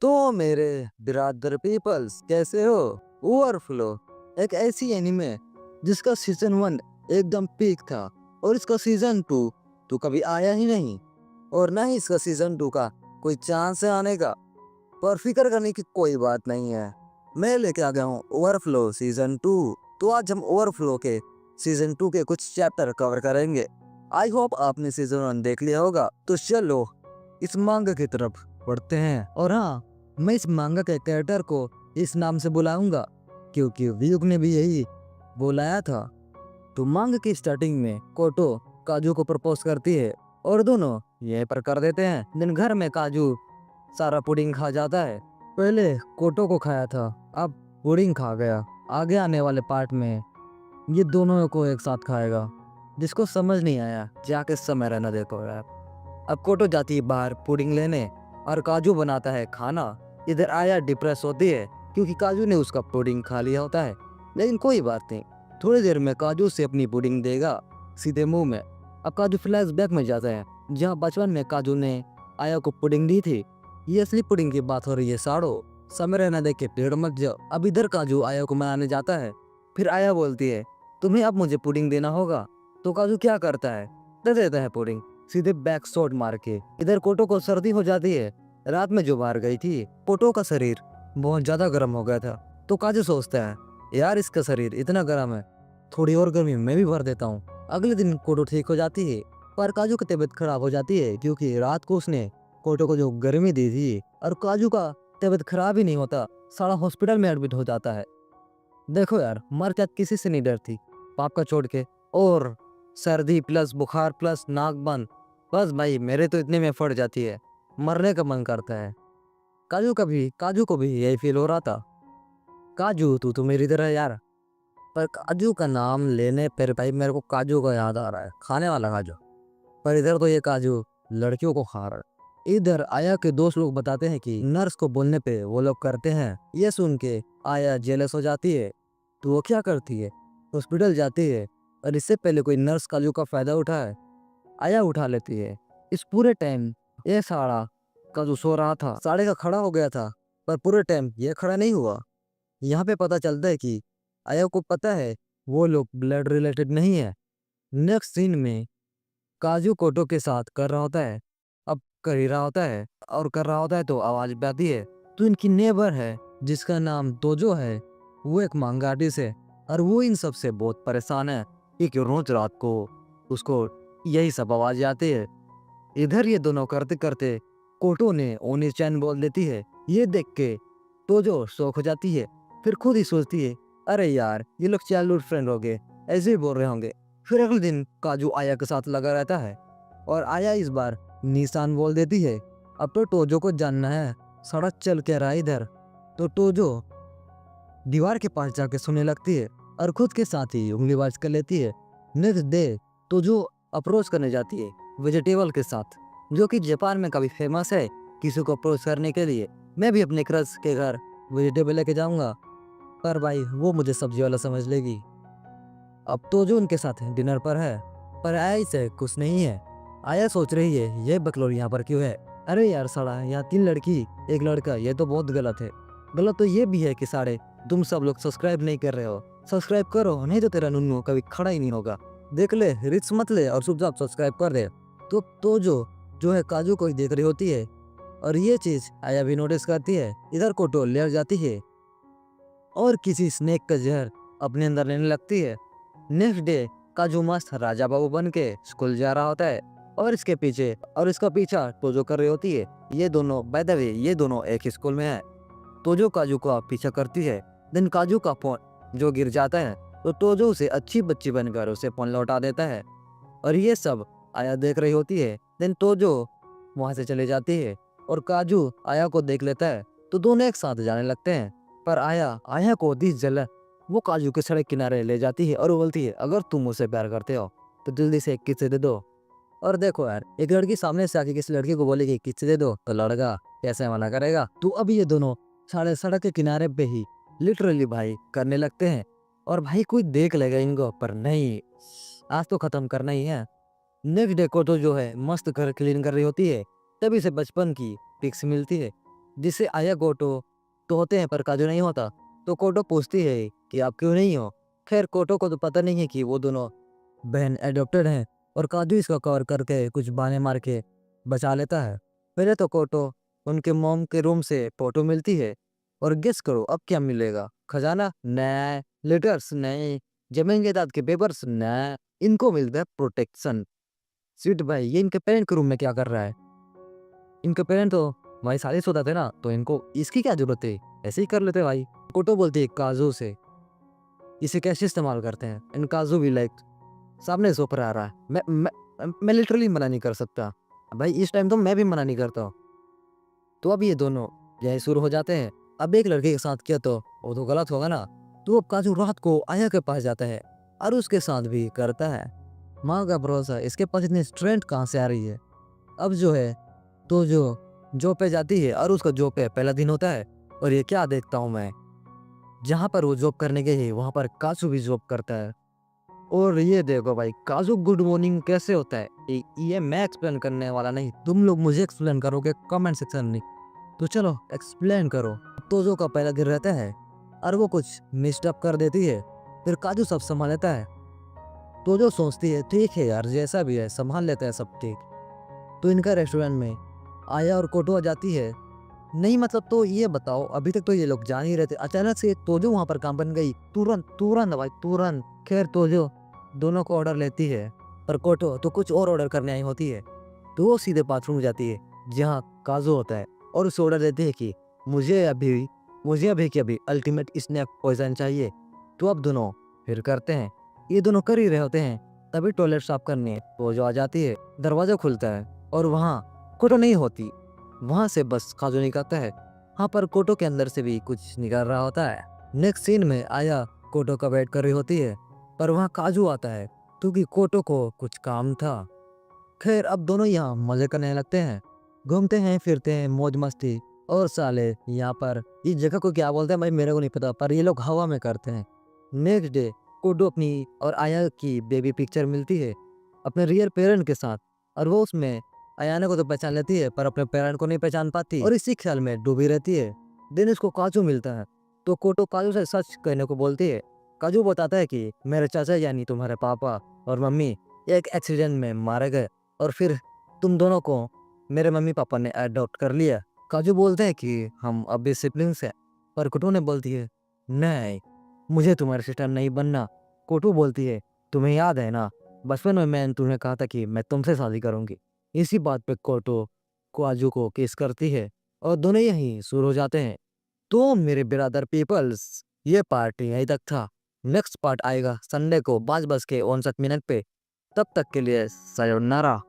तो मेरे बिरादर पीपल्स कैसे हो। ओवरफ्लो एक ऐसी एनिमे जिसका सीजन 1 एकदम पीक था और इसका सीजन 2 तो कभी आया ही नहीं और ना ही इसका सीजन 2 का कोई चांस है आने का। पर फिक्र करने की कोई बात नहीं है, मैं लेके आ गया हूँ ओवरफ्लो सीजन 2। तो आज हम ओवरफ्लो के सीजन 2 के कुछ चैप्टर कवर करेंगे। आई होप आपने सीजन 1 देख लिया होगा। तो चलो इस मांगा की तरफ बढ़ते हैं। और हाँ, मैं इस मांगा के कैरेक्टर को इस नाम से बुलाऊंगा क्योंकि व्यूग ने भी यही बुलाया था। तो मांगा की स्टार्टिंग में कोटो काजू को प्रपोज करती है और दोनों यहीं पर कर देते हैं। दिन घर में काजू सारा पुडिंग खा जाता है। पहले कोटो को खाया था, अब पुडिंग खा गया। आगे आने वाले पार्ट में ये दोनों को एक साथ खाएगा। जिसको समझ नहीं आया जाके समय रहना देखो यार। अब कोटो जाती है बाहर पुडिंग लेने और काजू बनाता है खाना। इधर आया डिप्रेस होती है क्योंकि काजू ने उसका पुडिंग खा लिया होता है। लेकिन कोई बात नहीं, थोड़ी देर में काजू से अपनी पुडिंग देगा सीधे मुंह में। अब काजू फ्लैशबैक में जाता है जहाँ बचपन में काजू ने आया को पुडिंग दी थी। ये असली पुडिंग की बात हो रही है। साड़ो समय रहना देख के पेड़ मत जाओ। अब इधर काजू आया को मनाने जाता है। फिर आया बोलती है तुम्हें अब मुझे पुडिंग देना होगा। तो काजू क्या करता है, दे देता है पुडिंग सीधे बैक शॉट मार के। इधर कोटो को सर्दी हो जाती है। रात में जो बाहर गई थी, कोटो का शरीर बहुत ज्यादा गर्म हो गया था। तो काजू सोचता है यार इसका शरीर इतना गर्म है, थोड़ी और गर्मी मैं भी भर देता हूँ। अगले दिन कोटो ठीक हो जाती है पर काजू की तबीयत खराब हो जाती है क्योंकि रात को उसने कोटो को जो गर्मी दी थी। और काजू का तबीयत खराब ही नहीं होता, सारा हॉस्पिटल में एडमिट हो जाता है। देखो यार, मर क्या किसी से नहीं डरती पाप का छोड़ के। और सर्दी प्लस बुखार प्लस नाक बंद, बस भाई मेरे तो इतने में फट जाती है, मरने का मन करता है। काजू को भी यही फील हो रहा था। काजू तू तो मेरी तरह है यार। पर काजू का नाम लेने पर भाई मेरे को काजू का याद आ रहा है, खाने वाला काजू। पर इधर तो ये काजू लड़कियों को खा रहा है। इधर आया के दोस्त लोग बताते हैं कि नर्स को बोलने पे वो लोग करते हैं। ये सुन के आया जेलस हो जाती है। तो वो क्या करती है, हॉस्पिटल जाती है और इससे पहले कोई नर्स काजू का फायदा उठाए आया उठा लेती है। इस पूरे टाइम ये साड़ा काजू सो रहा था, साड़े का खड़ा हो गया था पर पूरे टाइम ये खड़ा नहीं हुआ। यहाँ पे पता चलता है कि आया को पता है वो लोग ब्लड रिलेटेड नहीं है। नेक्स्ट सीन में काजू कोटो के साथ कर रहा होता है। अब कर ही रहा होता है और कर रहा होता है तो आवाज भी आती है। तो इनकी नेबर है जिसका नाम तोजो है, वो एक मांगा आर्टिस्ट है और वो इन सब से बहुत परेशान है क्योंकि रोज रात को उसको यही सब आवाज आती है। इधर ये दोनों करते करते कोटो ने ओनी चैन बोल देती है। ये देख के तोजो शौक हो जाती है। फिर खुद ही सोचती है अरे यार ये लोग चाइल्डहुड फ्रेंड हो गए, ऐसे ही बोल रहे होंगे। फिर अगले दिन काजू आया के साथ लगा रहता है और आया इस बार निशान बोल देती है। अब तो टोजो को जानना है सड़क चल के रहा है इधर। तो टोजो दीवार के पास जाके सुनने लगती है और खुद के साथ ही उंगलीबाज कर लेती है। नेक्स्ट डे टोजो अप्रोच करने जाती है वेजिटेबल के साथ, जो कि जापान में काफी फेमस है किसी को अप्रोच करने के लिए। मैं भी अपने क्रश के घर वेजिटेबल लेके जाऊंगा पर भाई वो मुझे सब्जी वाला समझ लेगी। अब तो जो उनके साथ डिनर पर है पर आया इसे कुछ नहीं है। आया सोच रही है ये बकलोल यहाँ पर क्यों है। अरे यार साला, यहाँ 3 लड़की 1 लड़का, ये तो बहुत गलत है। गलत तो ये भी है कि सारे तुम सब लोग सब्सक्राइब नहीं कर रहे हो। सब्सक्राइब करो नहीं तो तेरा नुन्नू कभी खड़ा ही नहीं होगा। देख ले, रिस्क मत ले और चुपचाप सब्सक्राइब कर दे। तो जो है काजू को ही देख रही होती है और ये चीज आया भी नोटिस करती है। इधर को टोल ले जाती है और किसी स्नेक का जहर अपने अंदर लेने लगती है। नेक्स्ट डे काजू मस्त राजा बाबू बन के स्कूल जा रहा होता है और इसका पीछा तोजो कर रही होती है। ये दोनों बाय द वे ये दोनों एक ही स्कूल में है। तोजो काजू का पीछा करती है। देन काजू का फोन जो गिर जाता है तो तोजो उसे अच्छी बच्ची बनकर उसे फोन लौटा देता है और ये सब आया देख रही होती है। देन तोजो वहां से चले जाती है और काजू आया को देख लेता है तो दोनों एक साथ जाने लगते हैं। पर आया को दिस जल वो काजू के सड़क किनारे ले जाती है और वो बोलती है अगर तुम मुझसे प्यार करते हो तो जल्दी से एक किस्से दे दो। और देखो यार, एक लड़की सामने से आके किसी लड़की को बोलेगी किस्से दे दो तो लड़का कैसे मना करेगा। तो अभी ये दोनों साढ़े सड़क के किनारे पे ही लिटरली भाई करने लगते हैं और भाई कोई देख लेगा इनको, पर नहीं, आज तो खत्म करना ही है। नेक्स्ट डे को तो जो है मस्त घर क्लीन कर रही होती है, तभी से बचपन की पिक्स मिलती है जिससे आया कोटो तो होते हैं पर काजू नहीं होता। तो कोटो पूछती है कि आप क्यों नहीं हो। खैर कोटो को तो पता नहीं है कि वो दोनों बहन एडॉप्टेड हैं और काजू इसका कवर करके कुछ बहाने मार के बचा लेता है। पहले तो कोटो उनके मॉम के रूम से फोटो मिलती है और गेस करो अब क्या मिलेगा। खजाना? नहीं। लेटर्स? नहीं। जमीन जायदाद के पेपर्स? नहीं। इनको मिलता है प्रोटेक्शन। स्वीट भाई ये इनके पेरेंट के रूम में क्या कर रहा है? इनके पेरेंट तो भाई शादीशुदा थे ना, तो इनको इसकी क्या जरूरत है, ऐसे ही कर लेते भाई। कोटो बोलती है काजू से इसे कैसे इस्तेमाल करते हैं। इन काजू भी लाइक सामने से ऊपर आ रहा है। मैं लिटरली मना नहीं कर सकता भाई, इस टाइम तो मैं भी मना नहीं करता हूँ। तो अब ये दोनों यही शुरू हो जाते हैं। अब एक लड़के के साथ किया तो वो तो गलत होगा ना। तो अब काजू रात को आया के पास जाता है और उसके साथ भी करता है। माँ का भरोसा, इसके पास इतनी स्ट्रेंथ कहाँ से आ रही है। अब जो है तो जो जॉब पे जाती है और उसका जॉब पे पहला दिन होता है और ये क्या देखता हूँ मैं, जहाँ पर वो जॉब करने गई है वहाँ पर काजू भी जॉब करता है। और ये देखो भाई काजू गुड मॉर्निंग कैसे होता है ये मैं एक्सप्लेन करने वाला नहीं, तुम लोग मुझे एक्सप्लेन करोगे कमेंट सेक्शन में। तो चलो एक्सप्लेन करो। तोजो का पहला दिन रहता है और वो कुछ मिस्टेक कर देती है, फिर काजू सब संभाल लेता है। तोजो सोचती है ठीक है यार जैसा भी है संभाल लेते हैं सब ठीक। तो इनका रेस्टोरेंट में आया और कोटो आ जाती है। नहीं मतलब तो ये बताओ अभी तक तो ये लोग जान ही रहे थे, अचानक से तोजो वहां पर काम बन गई तुरंत तुरंत भाई तुरंत। खैर तोजो दोनों को ऑर्डर लेती है पर कोटो तो कुछ और ऑर्डर करने आई होती है। तो वो सीधे बाथरूम जाती है जहाँ काजू होता है और उसे ऑर्डर देती है कि मुझे अभी कि अभी अल्टीमेट स्नैक पॉइजन चाहिए। तो अब दोनों फिर करते हैं, ये दोनों कर ही रहे होते हैं तभी टॉयलेट साफ करने तोजो आ जाती है। दरवाजा खुलता है और वहाँ कोटो नहीं होती, वहां से बस काजू निकलता है। हाँ पर कोटो के अंदर से भी कुछ निकल रहा होता है। नेक्स्ट सीन में आया कोटो का वेट कर रही होती है पर वहाँ काजू आता है क्योंकि कोटो को कुछ काम था। खैर अब दोनों यहाँ मजे करने लगते हैं, घूमते हैं फिरते हैं मौज मस्ती। और साले यहाँ पर इस जगह को क्या बोलते हैं भाई मेरे को नहीं पता, पर ये लोग हवा में करते हैं। नेक्स्ट डे कोटो अपनी और आया की बेबी पिक्चर मिलती है अपने रियल पेरेंट के साथ और वो उसमें अयाना को तो पहचान लेती है पर अपने पेरेंट को नहीं पहचान पाती और इसी ख्याल में डूबी रहती है। दिन इसको काजू मिलता है तो कोटो काजू से सच कहने को बोलती है। काजू बताता है कि मेरे चाचा यानी तुम्हारे पापा और मम्मी एक एक्सीडेंट में मारे गए और फिर तुम दोनों को मेरे मम्मी पापा ने अडॉप्ट कर लिया। काजू बोलते हैं कि हम अब भी सिबलिंग्स हैं पर कोटो ने बोलती है नहीं मुझे तुम्हारे सिस्टर नहीं बनना। कोटो बोलती है तुम्हें याद है ना बचपन में मैंने तुम्हें कहा था कि मैं तुमसे शादी करूंगी। इसी बात पे कोटो काजू को किस करती है और दोनों यहीं शुरू हो जाते हैं। तो मेरे बिरादर पीपल्स ये पार्ट यहीं तक था। नेक्स्ट पार्ट आएगा संडे को 5:59 पे। तब तक के लिए सायोनारा।